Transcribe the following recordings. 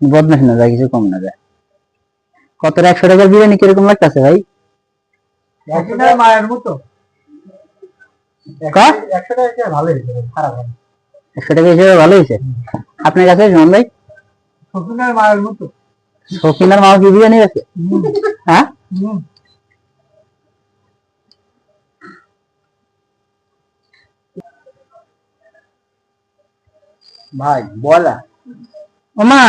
বদমাস না যায়, কিছু কম না যায়। কত 100 টাকার বিরিয়ানি কিরকম লাগতেছে ভাই? মায়ের মতো 100 টাকা ভালো হয়েছে, খারাপ হয় 100 টাকা হিসেবে ভালো হয়েছে আপনার কাছে সুমন ভাই? সকিনার মায়ের মতো। সকিনার মা কি বিরিয়ানি আছে? হ্যাঁ ভাই বলা ওমা,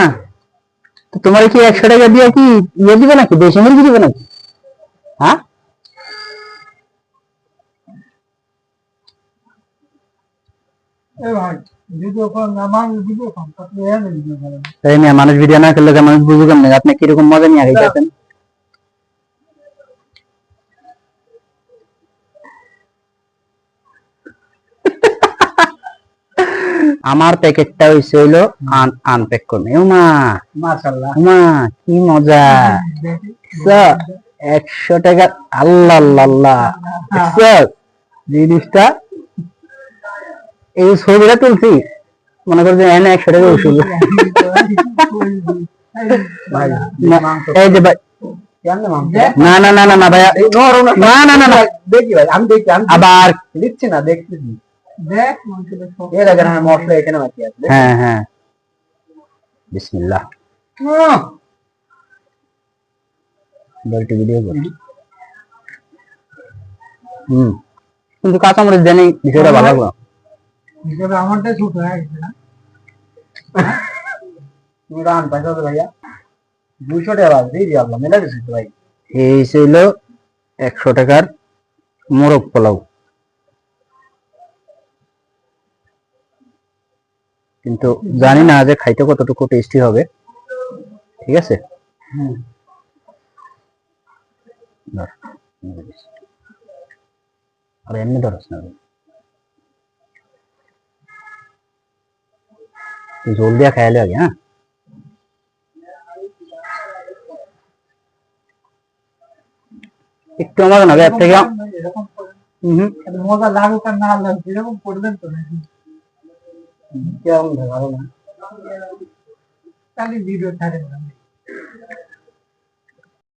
তো তোমার কি 100 টাকা দিয়ে কি ইয়ে দিবে নাকি, দেশি মুরগি দিবে নাকি? হ্যাঁ মানুষ ভিডিও না করলে মানুষ বুঝবে কেমন, আপনি কিরকম মজা নিয়ে খাইতেছেন? আমার প্যাকেটটা হইছে হইলো আনপ্যাক করবে। ওমা মাশাআল্লাহ, ওমা কি মজা। 100 টাকা, আল্লাহ আল্লাহ আল্লাহ, জিনিসটা এই ছবিটা তুলছি মনে করছে এনে 100 টাকা ওষুধ। এই যে ভাই, না না না না না ভাইয়া, না না না না দেখি ভাই, আমি দেখি, আমি আবার দিচ্ছি না, দেখতেছি। দেখ এই দেখেন মশলা এখানে বাকি আছে। হ্যাঁ হ্যাঁ বিসমিল্লাহ, বলতে ভিডিও করি। কিন্তু কাঁচামরিচ জানি বিষয়টা ভালো লাগলো। আমারটা ছোট হয়ে গেছে না, তুমি রান পয়সা তো ভাইয়া 200 টাকা দিয়ে দিলাম, মেলা দিছি তো ভাই। এই ছিল 100 টাকার মোরগ পোলাও, কিন্তু জানি না যে খাইতে কতটুকু টেস্টি হবে। ঠিক আছে, আর এমনি ধরস না, জল দিয়া খাইলে আগে। হ্যাঁ একটু আমার না এর থেকে মজা লাগুক আর না লাগুক এরকম করবেন তো নাকি? কেমন ভালো না, খালি ভিডিও ছাড়েন না।